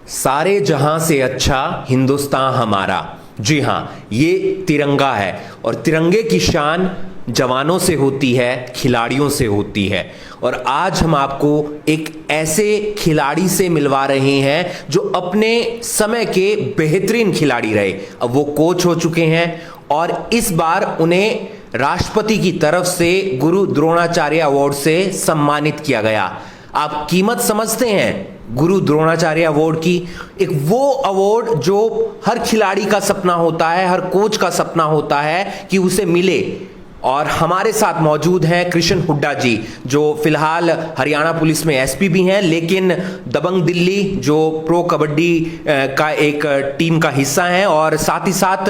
सारे जहां से अच्छा हिंदुस्तान हमारा। जी हां, ये तिरंगा है और तिरंगे की शान जवानों से होती है, खिलाड़ियों से होती है। और आज हम आपको एक ऐसे खिलाड़ी से मिलवा रहे हैं जो अपने समय के बेहतरीन खिलाड़ी रहे। अब वो कोच हो चुके हैं और इस बार उन्हें राष्ट्रपति की तरफ से गुरु द्रोणाचार्य अवार्ड से सम्मानित किया गया। आप कीमत समझते हैं गुरु द्रोणाचार्य अवार्ड की? एक वो अवार्ड जो हर खिलाड़ी का सपना होता है, हर कोच का सपना होता है कि उसे मिले। और हमारे साथ मौजूद हैं कृष्ण हुड्डा जी, जो फिलहाल हरियाणा पुलिस में एसपी भी हैं, लेकिन दबंग दिल्ली जो प्रो कबड्डी का एक टीम का हिस्सा हैं, और साथ ही साथ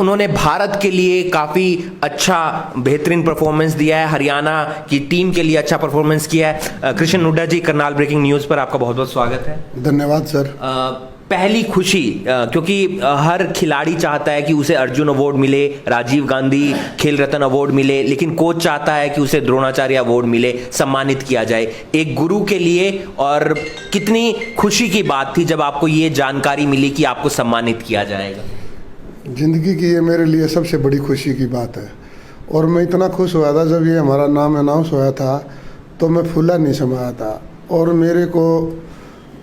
उन्होंने भारत के लिए काफ़ी अच्छा बेहतरीन परफॉर्मेंस दिया है, हरियाणा की टीम के लिए अच्छा परफॉर्मेंस किया है। कृष्ण हुड्डा जी, करनाल ब्रेकिंग न्यूज़ पर आपका बहुत बहुत स्वागत है। धन्यवाद सर। पहली खुशी, क्योंकि हर खिलाड़ी चाहता है कि उसे अर्जुन अवार्ड मिले, राजीव गांधी खेल रत्न अवार्ड मिले, लेकिन कोच चाहता है कि उसे द्रोणाचार्य अवार्ड मिले, सम्मानित किया जाए एक गुरु के लिए। और कितनी खुशी की बात थी जब आपको ये जानकारी मिली कि आपको सम्मानित किया जाएगा? जिंदगी की ये मेरे लिए सबसे बड़ी खुशी की बात है। और मैं इतना खुश हुआ था जब ये हमारा नाम अनाउंस हुआ था, तो मैं फूला नहीं समाया था और मेरे को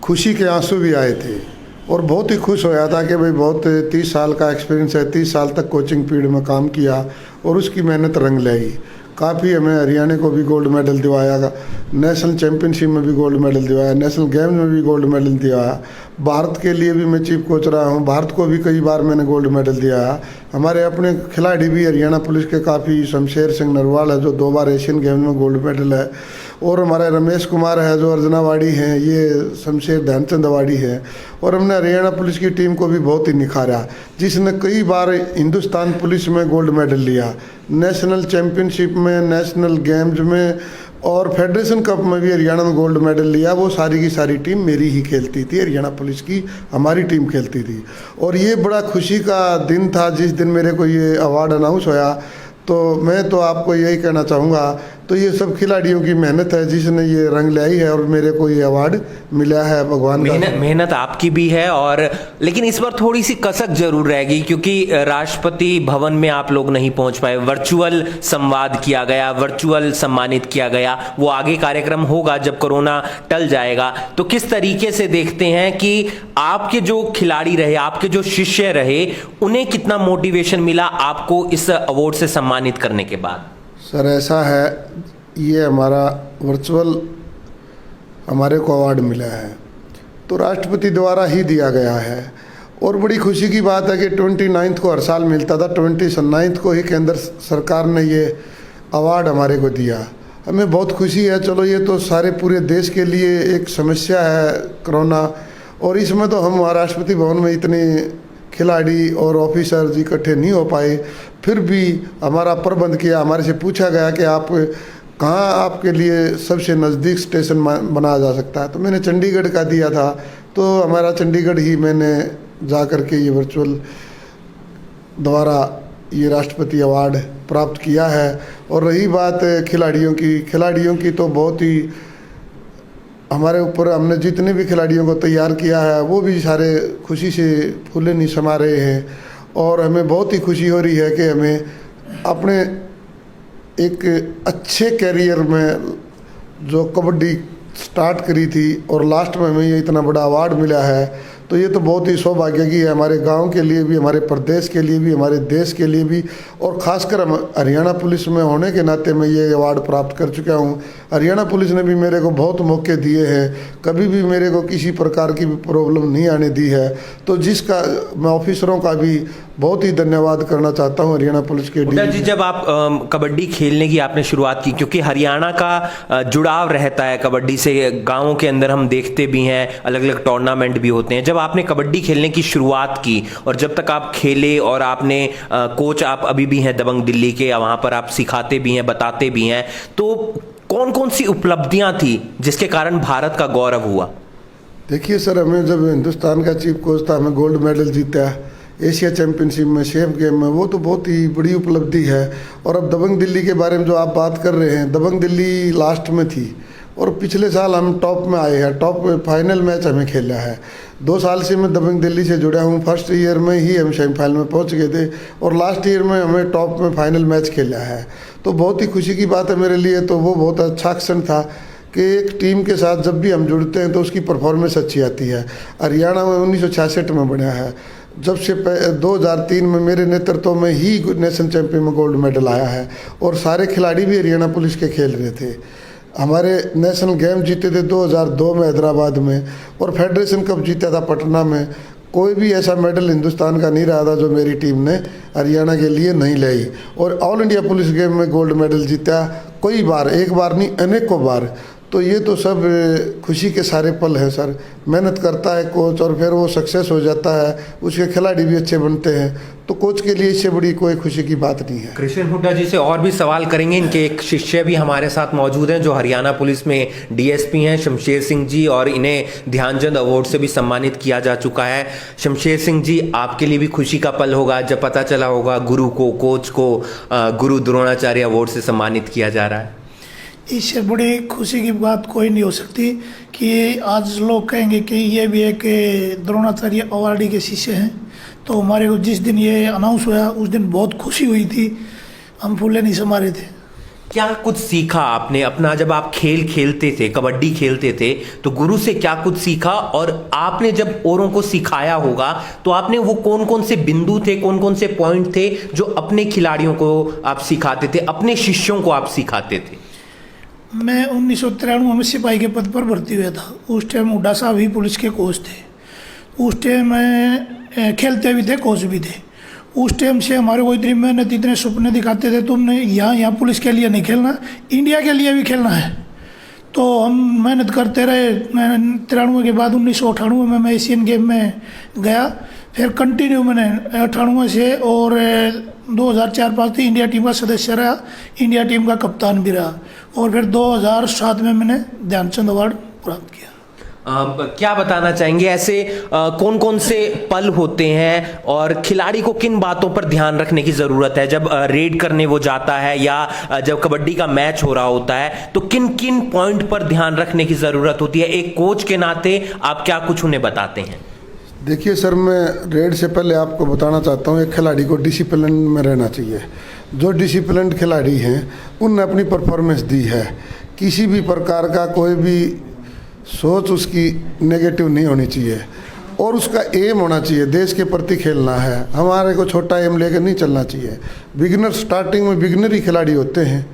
खुशी के आंसू भी आए थे। और बहुत ही खुश होया था कि भाई बहुत 30 साल का एक्सपीरियंस है, 30 साल तक कोचिंग पीरियड में काम किया और उसकी मेहनत रंग लाई। काफ़ी हमें हरियाणा को भी गोल्ड मेडल दिवाया, नेशनल चैम्पियनशिप में भी गोल्ड मेडल दिवाया, नेशनल गेम्स में भी गोल्ड मेडल दिवाया। भारत के लिए भी मैं चीफ कोच रहा हूँ, भारत को भी कई बार मैंने गोल्ड मेडल दिया है। हमारे अपने खिलाड़ी भी हरियाणा पुलिस के काफ़ी, शमशेर सिंह नरवाल है जो 2 बार एशियन गेम्स में गोल्ड मेडल है, और हमारे रमेश कुमार है जो अर्जुन अवार्डी हैं, ये शमशेर ध्यानचंद अवार्डी है। और हमने हरियाणा पुलिस की टीम को भी बहुत ही निखारा, जिसने कई बार हिंदुस्तान पुलिस में गोल्ड मेडल लिया, नेशनल चैम्पियनशिप में, नेशनल गेम्स में और फेडरेशन कप में भी हरियाणा में गोल्ड मेडल लिया। वो सारी की सारी टीम मेरी ही खेलती थी, हरियाणा पुलिस की हमारी टीम खेलती थी। और ये बड़ा खुशी का दिन था जिस दिन मेरे को ये अवार्ड अनाउंस होया। तो मैं तो आपको यही कहना चाहूँगा, तो ये सब खिलाड़ियों की मेहनत है जिसने ये रंग लाई है और मेरे को ये अवार्ड मिला है। भगवान मेहनत आपकी भी है, और लेकिन इस बार थोड़ी सी कसक जरूर रहेगी क्योंकि राष्ट्रपति भवन में आप लोग नहीं पहुंच पाए। वर्चुअल संवाद किया गया, वर्चुअल सम्मानित किया गया। वो आगे कार्यक्रम होगा जब कोरोना टल जाएगा। तो किस तरीके से देखते हैं कि आपके जो खिलाड़ी रहे, आपके जो शिष्य रहे, उन्हें कितना मोटिवेशन मिला आपको इस अवार्ड से सम्मानित करने के बाद? सर ऐसा है, ये हमारा वर्चुअल हमारे को अवार्ड मिला है तो राष्ट्रपति द्वारा ही दिया गया है। और बड़ी खुशी की बात है कि 29 को हर साल मिलता था, 29 को ही केंद्र सरकार ने ये अवार्ड हमारे को दिया। हमें बहुत खुशी है। चलो, ये तो सारे पूरे देश के लिए एक समस्या है कोरोना, और इसमें तो हम राष्ट्रपति भवन में इतने खिलाड़ी और ऑफिसर्स इकट्ठे नहीं हो पाए, फिर भी हमारा प्रबंध किया। हमारे से पूछा गया कि आप कहाँ आपके लिए सबसे नज़दीक स्टेशन बनाया जा सकता है, तो मैंने चंडीगढ़ का दिया था। तो हमारा चंडीगढ़ ही मैंने जा कर के ये वर्चुअल द्वारा ये राष्ट्रपति अवार्ड प्राप्त किया है। और रही बात खिलाड़ियों की तो बहुत ही हमारे ऊपर, हमने जितने भी खिलाड़ियों को तैयार किया है वो भी सारे खुशी से फूले नहीं समा रहे हैं। और हमें बहुत ही खुशी हो रही है कि हमें अपने एक अच्छे कैरियर में जो कबड्डी स्टार्ट करी थी और लास्ट में हमें ये इतना बड़ा अवार्ड मिला है, तो ये तो बहुत ही सौभाग्य की है हमारे गांव के लिए भी, हमारे प्रदेश के लिए भी, हमारे देश के लिए भी। और ख़ासकर हम हरियाणा पुलिस में होने के नाते मैं ये अवार्ड प्राप्त कर चुका हूँ। हरियाणा पुलिस ने भी मेरे को बहुत मौके दिए हैं, कभी भी मेरे को किसी प्रकार की भी प्रॉब्लम नहीं आने दी है। तो जिसका मैं ऑफिसरों का भी बहुत ही धन्यवाद करना चाहता हूँ, हरियाणा पुलिस के जी। जब आप कबड्डी खेलने की आपने शुरुआत की, क्योंकि हरियाणा का जुड़ाव रहता है कबड्डी से, गाँवों के अंदर हम देखते भी हैं, अलग अलग टूर्नामेंट भी होते हैं। जब आपने कबड्डी खेलने की शुरुआत की और जब तक आप खेले, और आपने कोच आप अभी भी हैं दबंग दिल्ली के, वहाँ पर आप सिखाते भी हैं, बताते भी हैं, तो कौन कौन सी उपलब्धियां थी जिसके कारण भारत का गौरव हुआ? देखिए सर, हमें जब हिंदुस्तान का चीफ कोच था, हमें गोल्ड मेडल जीता एशिया चैम्पियनशिप में, शेफ गेम में, वो तो बहुत ही बड़ी उपलब्धि है। और अब दबंग दिल्ली के बारे में जो आप बात कर रहे हैं, दबंग दिल्ली लास्ट में थी, और पिछले साल हम टॉप में आए हैं, टॉप फाइनल मैच हमें खेला है। 2 साल से मैं दबंग दिल्ली से जुड़ा हूँ। फर्स्ट ईयर में ही हम सेमीफाइनल में पहुँच गए थे और लास्ट ईयर में हमें टॉप में फाइनल मैच खेला है। तो बहुत ही खुशी की बात है मेरे लिए। तो वो बहुत अच्छा क्षण था कि एक टीम के साथ जब भी हम जुड़ते हैं तो उसकी परफॉर्मेंस अच्छी आती है। हरियाणा में 1966 में बना है, जब से 2003 में मेरे नेतृत्व में ही नेशनल चैंपियन में गोल्ड मेडल आया है और सारे खिलाड़ी भी हरियाणा पुलिस के खेल रहे थे। हमारे नेशनल गेम जीते थे 2002 में हैदराबाद में और फेडरेशन कप जीता था पटना में। कोई भी ऐसा मेडल हिंदुस्तान का नहीं रहा था जो मेरी टीम ने हरियाणा के लिए नहीं लाई। और ऑल इंडिया पुलिस गेम में गोल्ड मेडल जीता कई बार, एक बार नहीं अनेकों बार। तो ये तो सब खुशी के सारे पल हैं सर। मेहनत करता है कोच और फिर वो सक्सेस हो जाता है, उसके खिलाड़ी भी अच्छे बनते हैं, तो कोच के लिए इससे बड़ी कोई खुशी की बात नहीं है। कृष्ण हुड्डा जी से और भी सवाल करेंगे। इनके एक शिष्य भी हमारे साथ मौजूद हैं जो हरियाणा पुलिस में डीएसपी हैं, शमशेर सिंह जी, और इन्हें ध्यानचंद अवार्ड से भी सम्मानित किया जा चुका है। शमशेर सिंह जी, आपके लिए भी खुशी का पल होगा जब पता चला होगा गुरु को, कोच को गुरु द्रोणाचार्य अवार्ड से सम्मानित किया जा रहा है। इससे बड़ी खुशी की बात कोई नहीं हो सकती कि आज लोग कहेंगे कि ये भी एक द्रोणाचार्य अवार्डी के शिष्य हैं। तो हमारे को जिस दिन ये अनाउंस हुआ उस दिन बहुत खुशी हुई थी, हम फूले नहीं समा रहे थे। क्या कुछ सीखा आपने अपना, जब आप खेल खेलते थे, कबड्डी खेलते थे, तो गुरु से क्या कुछ सीखा? और आपने जब औरों को सिखाया होगा तो आपने वो कौन कौन से बिंदु थे, कौन कौन से पॉइंट थे जो अपने खिलाड़ियों को आप सिखाते थे, अपने शिष्यों को आप सिखाते थे? मैं 1993 में सिपाही के पद पर भर्ती हुआ था। उस टाइम हुड्डा साहब ही पुलिस के कोच थे। उस टाइम मैं खेलते भी थे, कोच भी थे। उस टाइम से हमारे को इतनी मेहनत, इतने सपने दिखाते थे, तुमने यहाँ पुलिस के लिए नहीं खेलना, इंडिया के लिए भी खेलना है। तो हम मेहनत करते रहे। 93 के बाद 1998 में मैं एशियन गेम में गया। फिर कंटिन्यू मैंने 98 से और 2004-05 से इंडिया टीम का सदस्य रहा, इंडिया टीम का कप्तान भी रहा, और फिर 2007 में मैंने ध्यानचंद अवार्ड प्राप्त किया। क्या बताना चाहेंगे ऐसे कौन कौन से पल होते हैं और खिलाड़ी को किन बातों पर ध्यान रखने की ज़रूरत है जब रेड करने वो जाता है या जब कबड्डी का मैच हो रहा होता है, तो किन किन पॉइंट पर ध्यान रखने की ज़रूरत होती है? एक कोच के नाते आप क्या कुछ उन्हें बताते हैं? देखिए सर, मैं रेड से पहले आपको बताना चाहता हूँ, एक खिलाड़ी को डिसिप्लिन में रहना चाहिए। जो डिसिप्लिन खिलाड़ी हैं उनने अपनी परफॉर्मेंस दी है। किसी भी प्रकार का कोई भी सोच उसकी नेगेटिव नहीं होनी चाहिए और उसका एम होना चाहिए, देश के प्रति खेलना है। हमारे को छोटा एम लेकर नहीं चलना चाहिए। बिगिनर, स्टार्टिंग में बिगिनर ही खिलाड़ी होते हैं।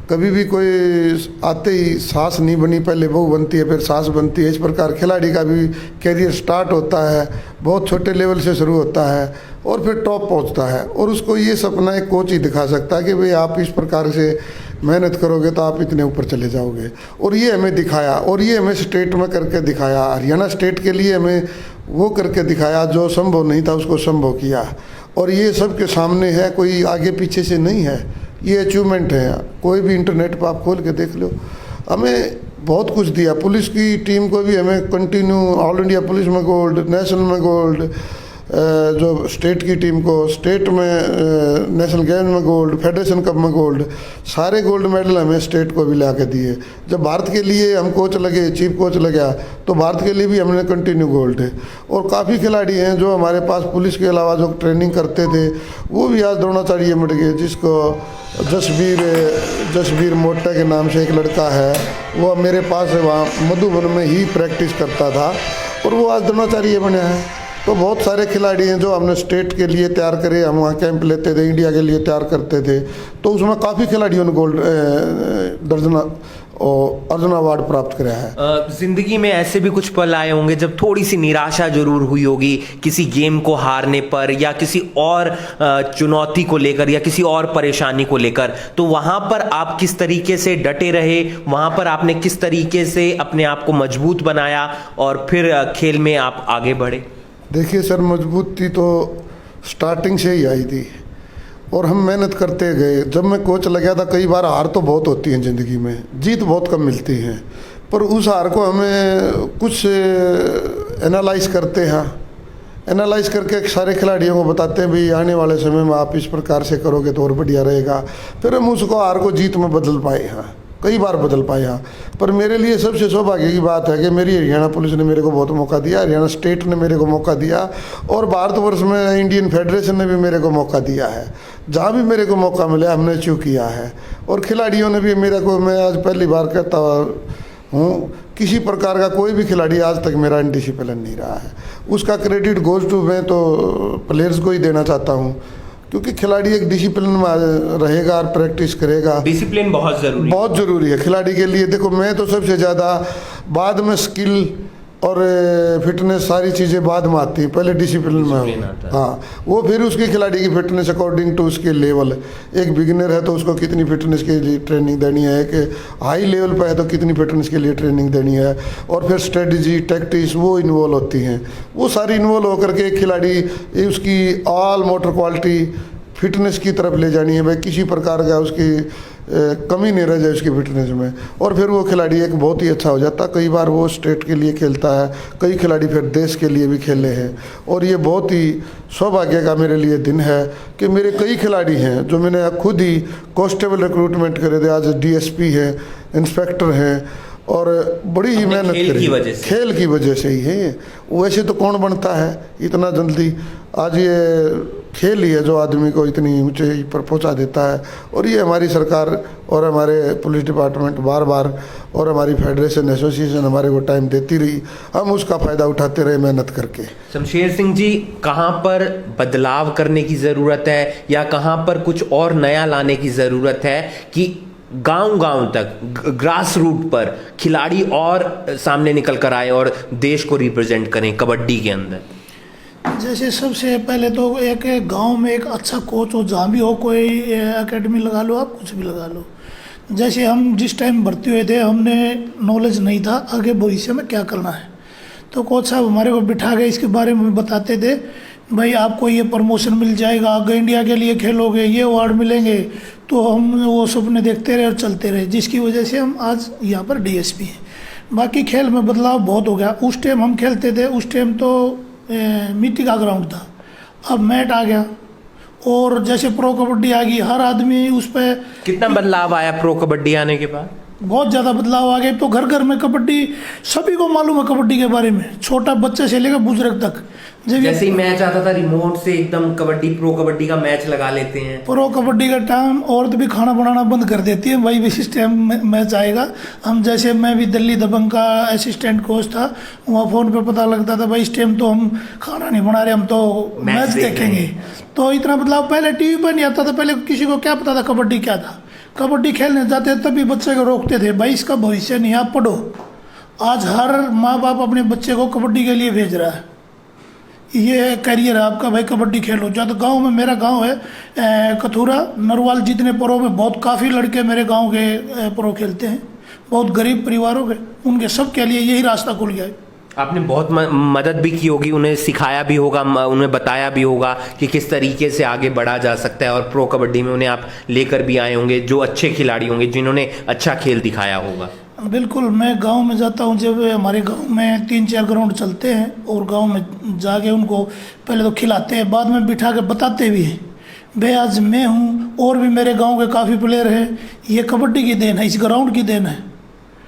कभी भी कोई आते ही सास नहीं बनी, पहले बहू बनती है फिर सास बनती है। इस प्रकार खिलाड़ी का भी कैरियर स्टार्ट होता है, बहुत छोटे लेवल से शुरू होता है और फिर टॉप पहुंचता है। और उसको ये सपना एक कोच ही दिखा सकता है कि भाई आप इस प्रकार से मेहनत करोगे तो आप इतने ऊपर चले जाओगे। और ये हमें दिखाया और ये हमें स्टेट में करके दिखाया। हरियाणा स्टेट के लिए हमें वो करके दिखाया जो संभव नहीं था, उसको संभव किया। और ये सबके सामने है, कोई आगे पीछे से नहीं है, ये अचीवमेंट है। कोई भी इंटरनेट पर आप खोल के देख लो। हमें बहुत कुछ दिया। पुलिस की टीम को भी हमें कंटिन्यू ऑल इंडिया पुलिस में गोल्ड, नेशनल में गोल्ड, जो स्टेट की टीम को स्टेट में नेशनल गेम में गोल्ड, फेडरेशन कप में गोल्ड, सारे गोल्ड मेडल हमें स्टेट को भी ला के दिए। जब भारत के लिए हम कोच लगे, चीफ कोच लगा, तो भारत के लिए भी हमने कंटिन्यू गोल्ड है। और काफ़ी खिलाड़ी हैं जो हमारे पास पुलिस के अलावा जो ट्रेनिंग करते थे वो भी आज द्रोणाचार्य मिट गए। जिसको जसवीर मोटा के नाम से एक लड़का है, वो मेरे पास वहाँ मधुबन में ही प्रैक्टिस करता था और वो आज द्रोणाचार्य बने हैं। तो बहुत सारे खिलाड़ी हैं जो हमने स्टेट के लिए तैयार करे, हम वहाँ कैंप लेते थे, इंडिया के लिए तैयार करते थे। तो उसमें काफ़ी खिलाड़ियों ने गोल्ड अर्जुन अवार्ड प्राप्त कराया है। जिंदगी में ऐसे भी कुछ पल आए होंगे जब थोड़ी सी निराशा जरूर हुई होगी किसी गेम को हारने पर या किसी और चुनौती को लेकर या किसी और परेशानी को लेकर, तो वहां पर आप किस तरीके से डटे रहे? वहां पर आपने किस तरीके से अपने आप को मजबूत बनाया और फिर खेल में आप आगे बढ़े? देखिए सर, मजबूती तो स्टार्टिंग से ही आई थी और हम मेहनत करते गए। जब मैं कोच लगा था, कई बार हार तो बहुत होती है ज़िंदगी में, जीत बहुत कम मिलती है, पर उस हार को हमें कुछ एनालाइज करते हैं, एनालाइज करके सारे खिलाड़ियों को बताते हैं भाई आने वाले समय में आप इस प्रकार से करोगे तो और बढ़िया रहेगा। फिर हम उसको हार को जीत में बदल पाए हैं। कई बार बदल पाया। पर मेरे लिए सबसे सौभाग्य की बात है कि मेरी हरियाणा पुलिस ने मेरे को बहुत मौका दिया, हरियाणा स्टेट ने मेरे को मौका दिया, और भारतवर्ष में इंडियन फेडरेशन ने भी मेरे को मौका दिया है। जहाँ भी मेरे को मौका मिला हमने अचीव किया है, और खिलाड़ियों ने भी मेरे को, मैं आज पहली बार कहता हूँ, किसी प्रकार का कोई भी खिलाड़ी आज तक मेरा अनडिसिप्लिन नहीं रहा है। उसका क्रेडिट गोज टू, मैं तो प्लेयर्स को ही देना चाहता हूँ, क्योंकि खिलाड़ी एक डिसिप्लिन में रहेगा और प्रैक्टिस करेगा। डिसिप्लिन बहुत ज़रूरी है खिलाड़ी के लिए। देखो, मैं तो सबसे ज़्यादा बाद में स्किल और फिटनेस सारी चीज़ें बाद में आती हैं, पहले डिसिप्लिन में हो। हाँ, वो फिर उसकी खिलाड़ी की फिटनेस अकॉर्डिंग टू उसके लेवल। एक बिगिनर है तो उसको कितनी फिटनेस के लिए ट्रेनिंग देनी है, एक हाई लेवल पर है तो कितनी फिटनेस के लिए ट्रेनिंग देनी है, और फिर स्ट्रेटजी टैक्टिक्स वो इन्वॉल्व होती हैं। वो सारी इन्वॉल्व होकर के एक खिलाड़ी उसकी ऑल मोटर क्वालिटी फिटनेस की तरफ ले जानी है, भाई किसी प्रकार का उसकी कमी नहीं रह जाए उसकी फिटनेस में, और फिर वो खिलाड़ी एक बहुत ही अच्छा हो जाता। कई बार वो स्टेट के लिए खेलता है, कई खिलाड़ी फिर देश के लिए भी खेले हैं, और ये बहुत ही सौभाग्य का मेरे लिए दिन है कि मेरे कई खिलाड़ी हैं जो मैंने खुद ही कांस्टेबल रिक्रूटमेंट करे थे, आज डीएसपी हैं, इंस्पेक्टर हैं, और बड़ी ही मेहनत करी। खेल की वजह से ही है ये। वैसे तो कौन बनता है इतना जल्दी, आज ये खेल ही है जो आदमी को इतनी ऊंचाई पर पहुंचा देता है। और ये हमारी सरकार और हमारे पुलिस डिपार्टमेंट बार बार, और हमारी फेडरेशन एसोसिएशन हमारे को टाइम देती रही, हम उसका फ़ायदा उठाते रहे मेहनत करके। शमशेर सिंह जी, कहाँ पर बदलाव करने की ज़रूरत है, या कहाँ पर कुछ और नया लाने की ज़रूरत है कि गांव-गांव तक, ग्रास रूट पर खिलाड़ी और सामने निकल कर आए और देश को रिप्रेजेंट करें कबड्डी के अंदर? जैसे सबसे पहले तो एक गांव में एक अच्छा कोच हो, जहाँ भी हो, कोई एकेडमी लगा लो, आप कुछ भी लगा लो। जैसे हम जिस टाइम भर्ती हुए थे, हमने नॉलेज नहीं था आगे भविष्य में क्या करना है, तो कोच साहब हमारे को बिठा के इसके बारे में बताते थे, भाई आपको ये प्रमोशन मिल जाएगा, आगे इंडिया के लिए खेलोगे, ये अवार्ड मिलेंगे। तो हम वो सपने देखते रहे और चलते रहे, जिसकी वजह से हम आज यहाँ पर डीएसपी हैं। बाकी खेल में बदलाव बहुत हो गया। उस टाइम हम खेलते थे, उस टाइम तो मिट्टी का ग्राउंड था, अब मैट आ गया, और जैसे प्रो कबड्डी आ गई, हर आदमी उस पर। कितना बदलाव आया प्रो कबड्डी आने के बाद? बहुत ज़्यादा बदलाव आ गए। तो घर घर में कबड्डी, सभी को मालूम है कबड्डी के बारे में, छोटा बच्चे से लेकर बुजुर्ग तक। जैसे ही मैच आता था, रिमोट से एकदम कबड्डी, प्रो कबड्डी का मैच लगा लेते हैं। प्रो कबड्डी का टाइम औरत भी खाना बनाना बंद कर देती है, भाई इस टाइम मैच आएगा। हम जैसे, मैं भी दिल्ली दबंग का असिस्टेंट कोच था, वहाँ फ़ोन पे पता लगता था भाई इस टाइम तो हम खाना नहीं बना रहे, हम तो मैच देखेंगे। तो इतना बदलाव पहले टीवी पर नहीं आता था। पहले किसी को क्या पता था कबड्डी क्या था। कबड्डी खेलने जाते तभी बच्चे को रोकते थे, भाई इसका भविष्य नहीं, आप पढ़ो। आज हर माँ बाप अपने बच्चे को कबड्डी के लिए भेज रहा है, ये करियर है आपका, भाई कबड्डी खेलो। जब तो गांव में, मेरा गांव है कथूरा नरवाल, जितने प्रो में बहुत काफ़ी लड़के मेरे गांव के प्रो खेलते हैं, बहुत गरीब परिवारों के, उनके सब के लिए यही रास्ता खुल गया है। आपने बहुत मदद भी की होगी, उन्हें सिखाया भी होगा, उन्हें बताया भी होगा कि किस तरीके से आगे बढ़ा जा सकता है, और प्रो कबड्डी में उन्हें आप लेकर भी आए होंगे जो अच्छे खिलाड़ी होंगे, जिन्होंने अच्छा खेल दिखाया होगा। बिल्कुल, मैं गांव में जाता हूं, जब हमारे गांव में 3-4 ग्राउंड चलते हैं, और गांव में जाके उनको पहले तो खिलाते हैं, बाद में बिठा के बताते भी हैं, भाई आज मैं हूं और भी मेरे गांव के काफ़ी प्लेयर हैं, ये कबड्डी की देन है, इस ग्राउंड की देन है।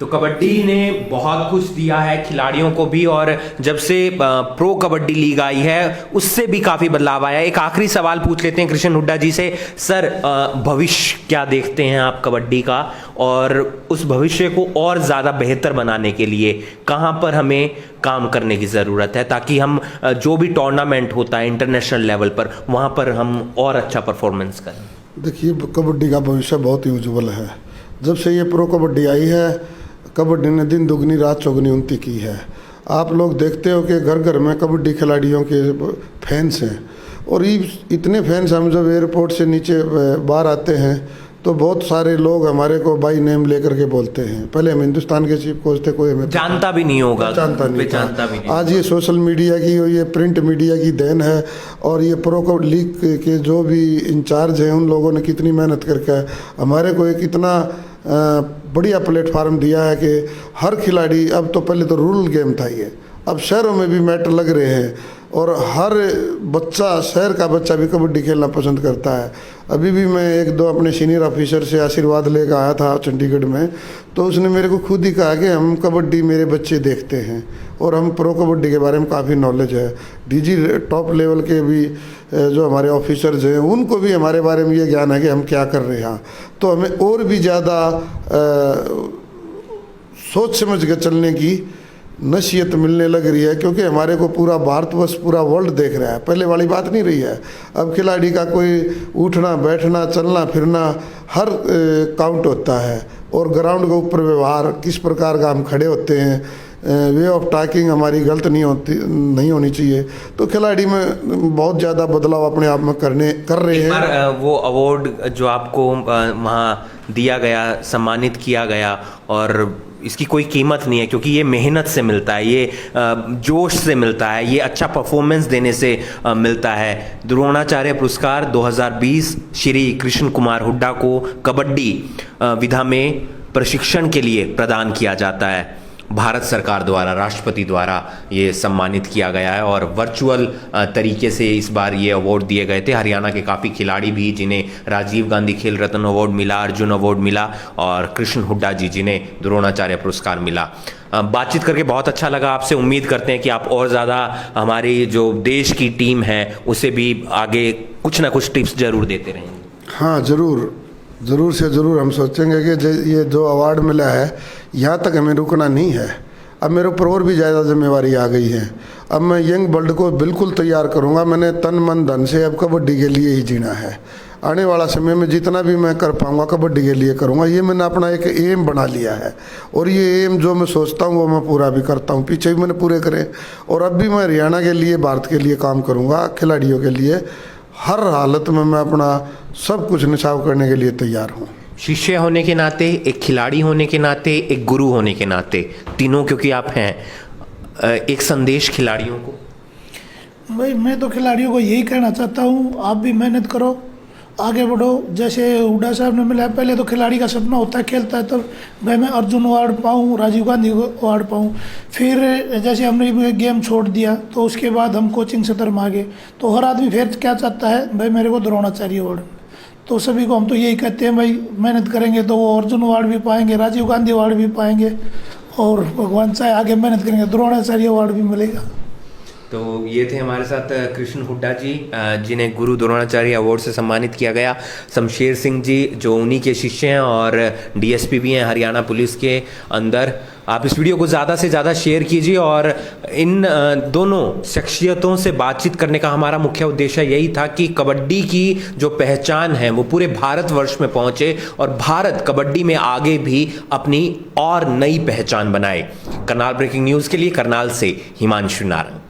तो कबड्डी ने बहुत कुछ दिया है खिलाड़ियों को भी, और जब से प्रो कबड्डी लीग आई है उससे भी काफ़ी बदलाव आया है। एक आखिरी सवाल पूछ लेते हैं कृष्ण हुड्डा जी से। सर, भविष्य क्या देखते हैं आप कबड्डी का, और उस भविष्य को और ज़्यादा बेहतर बनाने के लिए कहाँ पर हमें काम करने की ज़रूरत है, ताकि हम जो भी टूर्नामेंट होता है इंटरनेशनल लेवल पर, वहाँ पर हम और अच्छा परफॉर्मेंस करें? देखिए, कबड्डी का भविष्य बहुत ही उज्जवल है। जब से ये प्रो कबड्डी आई है, कबड्डी ने दिन दुगनी रात चौगुनी उन्नति की है। आप लोग देखते हो कि घर घर में कबड्डी खिलाड़ियों के फैंस हैं, और इतने फैंस, हम जब एयरपोर्ट से नीचे बाहर आते हैं तो बहुत सारे लोग हमारे को बाई नेम लेकर के बोलते हैं। पहले हम हिंदुस्तान के चीफ कोच थे, कोई हमें जानता भी नहीं होगा, जानता नहीं। आज ये सोशल मीडिया की और ये प्रिंट मीडिया की देन है, और ये प्रो लीग के जो भी इंचार्ज हैं उन लोगों ने कितनी मेहनत करके हमारे को एक इतना बढ़िया प्लेटफार्म दिया है कि हर खिलाड़ी, अब तो पहले तो रूरल गेम था ये, अब शहरों में भी मैट लग रहे हैं। और हर बच्चा, शहर का बच्चा भी कबड्डी खेलना पसंद करता है। अभी भी मैं एक दो अपने सीनियर ऑफिसर से आशीर्वाद लेकर आया था चंडीगढ़ में, तो उसने मेरे को खुद ही कहा कि हम कबड्डी मेरे बच्चे देखते हैं और हम प्रो कबड्डी के बारे में काफ़ी नॉलेज है। डीजी टॉप लेवल के भी जो हमारे ऑफिसर्स हैं उनको भी हमारे बारे में ये ज्ञान है कि हम क्या कर रहे हैं, तो हमें और भी ज़्यादा सोच समझ के चलने की नसीहत मिलने लग रही है, क्योंकि हमारे को पूरा भारतवर्ष, पूरा वर्ल्ड देख रहा है। पहले वाली बात नहीं रही है। अब खिलाड़ी का कोई उठना बैठना चलना फिरना हर काउंट होता है, और ग्राउंड के ऊपर व्यवहार किस प्रकार का हम खड़े होते हैं, वे ऑफ टॉकिंग हमारी गलत नहीं होनी चाहिए। तो खिलाड़ी में बहुत ज़्यादा बदलाव अपने आप में कर रहे हैं। पर वो अवार्ड जो आपको वहाँ दिया गया, सम्मानित किया गया, और इसकी कोई कीमत नहीं है, क्योंकि ये मेहनत से मिलता है, ये जोश से मिलता है, ये अच्छा परफॉर्मेंस देने से मिलता है। द्रोणाचार्य पुरस्कार 2020 श्री कृष्ण कुमार हुड्डा को कबड्डी विधा में प्रशिक्षण के लिए प्रदान किया जाता है। भारत सरकार द्वारा, राष्ट्रपति द्वारा ये सम्मानित किया गया है, और वर्चुअल तरीके से इस बार ये अवार्ड दिए गए थे। हरियाणा के काफ़ी खिलाड़ी भी, जिन्हें राजीव गांधी खेल रत्न अवार्ड मिला, अर्जुन अवार्ड मिला, और कृष्ण हुड्डा जी जिन्हें द्रोणाचार्य पुरस्कार मिला। बातचीत करके बहुत अच्छा लगा आपसे। उम्मीद करते हैं कि आप और ज़्यादा हमारी जो देश की टीम है उसे भी आगे कुछ ना कुछ टिप्स जरूर देते रहेंगे। हाँ, ज़रूर से ज़रूर हम सोचेंगे कि ये जो अवार्ड मिला है यहाँ तक हमें रुकना नहीं है। अब मेरे ऊपर और भी ज़्यादा जिम्मेवारी आ गई है। अब मैं यंग वर्ल्ड को बिल्कुल तैयार करूँगा। मैंने तन मन धन से अब कबड्डी के लिए ही जीना है। आने वाला समय में जितना भी मैं कर पाऊँगा कबड्डी के लिए करूँगा। ये मैंने अपना एक एम बना लिया है, और ये एम जो मैं सोचता हूँ वो मैं पूरा भी करता हूँ। पीछे भी मैंने पूरे करे, और अब भी मैं हरियाणा के लिए, भारत के लिए काम करूँगा। खिलाड़ियों के लिए हर हालत में मैं अपना सब कुछ निछाव करने के लिए तैयार हूँ। शिष्य होने के नाते, एक खिलाड़ी होने के नाते, एक गुरु होने के नाते, तीनों क्योंकि आप हैं, एक संदेश खिलाड़ियों को। भाई मैं तो खिलाड़ियों को यही कहना चाहता हूँ, आप भी मेहनत करो, आगे बढ़ो। जैसे हुड्डा साहब ने मिला, पहले तो खिलाड़ी का सपना होता है, खेलता है तो भाई मैं अर्जुन अवार्ड पाऊँ, राजीव गांधी अवार्ड पाऊँ। फिर जैसे हमने गेम छोड़ दिया तो उसके बाद हम कोचिंग सेंटर में आ गए, तो हर आदमी फिर क्या चाहता है, भाई मेरे को द्रोणाचार्य अवार्ड। तो सभी को हम तो यही कहते हैं, भाई मेहनत करेंगे तो वो अर्जुन अवार्ड भी पाएंगे, राजीव गांधी अवार्ड भी पाएंगे, और भगवान चाहे आगे मेहनत करेंगे द्रोणाचार्य अवार्ड भी मिलेगा। तो ये थे हमारे साथ कृष्ण हुड्डा जी, जिन्हें गुरु द्रोणाचार्य अवार्ड से सम्मानित किया गया। शमशेर सिंह जी जो उन्हीं के शिष्य हैं और डीएसपी भी हैं हरियाणा पुलिस के अंदर। आप इस वीडियो को ज़्यादा से ज़्यादा शेयर कीजिए, और इन दोनों शख्सियतों से बातचीत करने का हमारा मुख्य उद्देश्य यही था कि कबड्डी की जो पहचान है वो पूरे भारतवर्ष में पहुंचे, और भारत कबड्डी में आगे भी अपनी और नई पहचान बनाए। करनाल ब्रेकिंग न्यूज़ के लिए करनाल से हिमांशु नारंग।